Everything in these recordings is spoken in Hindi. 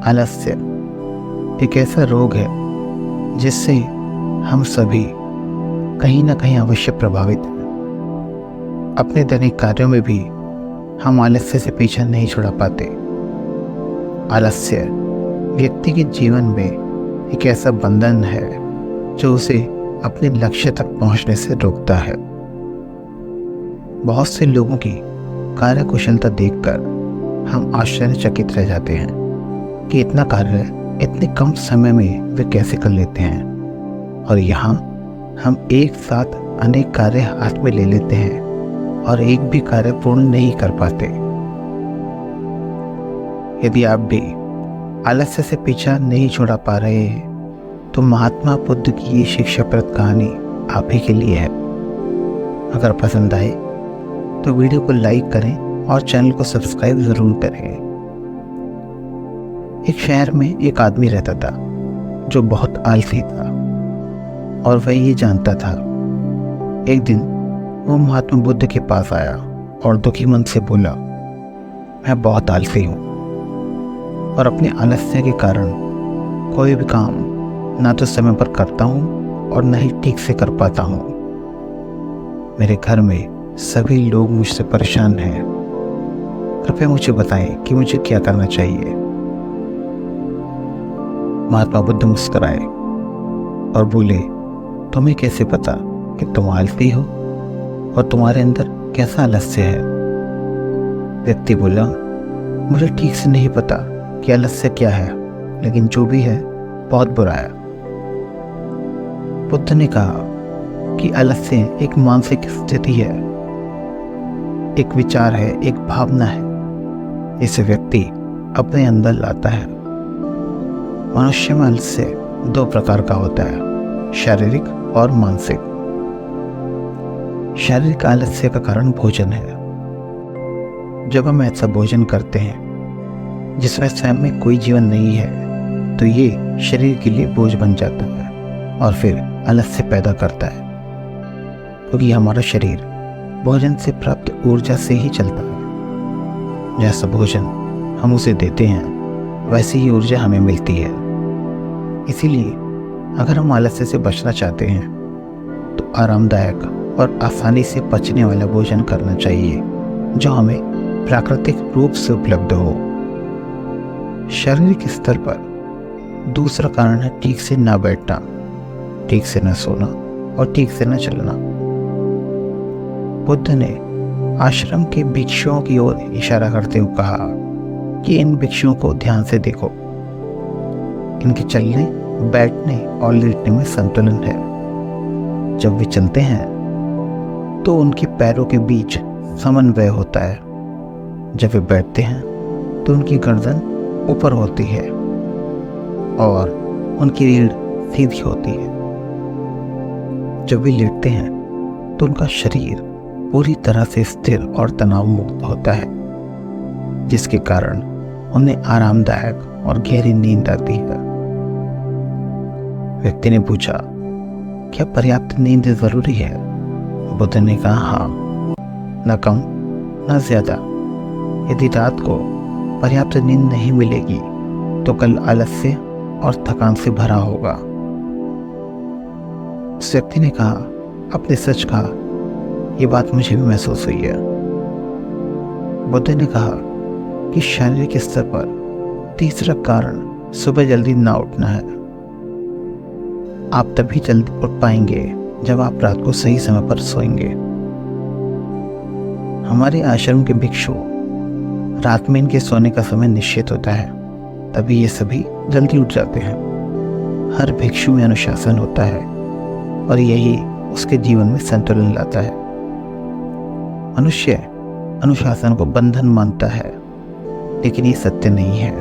आलस्य एक ऐसा रोग है जिससे हम सभी कहीं ना कहीं अवश्य प्रभावित हैं। अपने दैनिक कार्यों में भी हम आलस्य से पीछा नहीं छुड़ा पाते। आलस्य व्यक्ति के जीवन में एक ऐसा बंधन है जो उसे अपने लक्ष्य तक पहुंचने से रोकता है। बहुत से लोगों की कार्यकुशलता देखकर हम आश्चर्यचकित रह जाते हैं कि इतना कार्य इतने कम समय में वे कैसे कर लेते हैं। और यहाँ हम एक साथ अनेक कार्य हाथ में ले लेते हैं और एक भी कार्य पूर्ण नहीं कर पाते। यदि आप भी आलस्य से पीछा नहीं छुड़ा पा रहे हैं तो महात्मा बुद्ध की ये शिक्षाप्रद कहानी आप ही के लिए है। अगर पसंद आए तो वीडियो को लाइक करें और चैनल को सब्सक्राइब ज़रूर करें। एक शहर में एक आदमी रहता था जो बहुत आलसी था और वह ये जानता था। एक दिन वो महात्मा बुद्ध के पास आया और दुखी मन से बोला, मैं बहुत आलसी हूँ और अपने आलस्य के कारण कोई भी काम ना तो समय पर करता हूँ और न ही ठीक से कर पाता हूँ। मेरे घर में सभी लोग मुझसे परेशान हैं। कृपया मुझे बताएं कि मुझे क्या करना चाहिए। महात्मा बुद्ध मुस्कुराए और बोले, तुम्हें कैसे पता कि तुम आलसी हो और तुम्हारे अंदर कैसा आलस्य है? व्यक्ति बोला, मुझे ठीक से नहीं पता कि आलस्य क्या है, लेकिन जो भी है बहुत बुरा है। बुद्ध ने कहा कि आलस्य एक मानसिक स्थिति है, एक विचार है, एक भावना है। इसे व्यक्ति अपने अंदर लाता है। मनुष्य में आलस्य दो प्रकार का होता है, शारीरिक और मानसिक। शारीरिक आलस्य का कारण भोजन है। जब हम ऐसा भोजन करते हैं जिसमें स्वयं में कोई जीवन नहीं है तो ये शरीर के लिए बोझ बन जाता है और फिर आलस्य पैदा करता है, क्योंकि हमारा शरीर भोजन से प्राप्त ऊर्जा से ही चलता है। जैसा भोजन हम उसे देते हैं वैसी ही ऊर्जा हमें मिलती है। इसीलिए अगर हम आलस्य से बचना चाहते हैं तो आरामदायक और आसानी से पचने वाला भोजन करना चाहिए जो हमें प्राकृतिक रूप से उपलब्ध हो। शारीरिक स्तर पर दूसरा कारण है ठीक से ना बैठना, ठीक से न सोना और ठीक से न चलना। बुद्ध ने आश्रम के भिक्षुओं की ओर इशारा करते हुए कहा कि इन भिक्षुओं को ध्यान से देखो। इनके चलने, बैठने और लेटने में संतुलन है। जब वे चलते हैं तो उनके पैरों के बीच समन्वय होता है। जब वे बैठते हैं तो उनकी गर्दन ऊपर होती है और उनकी रीढ़ सीधी होती है। जब वे लेटते हैं तो उनका शरीर पूरी तरह से स्थिर और तनाव मुक्त होता है, जिसके कारण उन्हें आरामदायक और गहरी नींद आती है। व्यक्ति ने पूछा, क्या पर्याप्त नींद जरूरी है? बुद्ध ने कहा, हाँ, न कम न ज्यादा। यदि रात को पर्याप्त नींद नहीं मिलेगी तो कल आलस्य और थकान से भरा होगा। उस व्यक्ति ने कहा, आपने सच कहा, ये बात मुझे भी महसूस हुई है। बुद्ध ने कहा कि शारीरिक स्तर पर तीसरा कारण सुबह जल्दी ना उठना है। आप तभी जल्दी उठ पाएंगे जब आप रात को सही समय पर सोएंगे। हमारे आश्रम के भिक्षु रात में इनके सोने का समय निश्चित होता है, तभी ये सभी जल्दी उठ जाते हैं। हर भिक्षु में अनुशासन होता है और यही उसके जीवन में संतुलन लाता है। मनुष्य अनुशासन को बंधन मानता है, लेकिन ये सत्य नहीं है।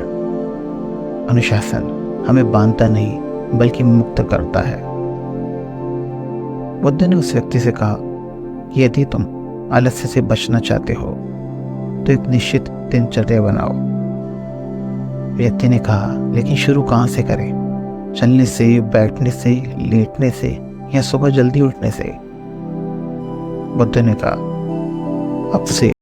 अनुशासन हमें बांधता नहीं बल्कि मुक्त करता है। बुद्ध ने उस व्यक्ति से कहा कि यदि तुम आलस्य से बचना चाहते हो तो एक निश्चित दिनचर्या बनाओ। व्यक्ति ने कहा, लेकिन शुरू कहाँ से करें? चलने से, बैठने से, लेटने से या सुबह जल्दी उठने से? बुद्ध ने कहा, अब से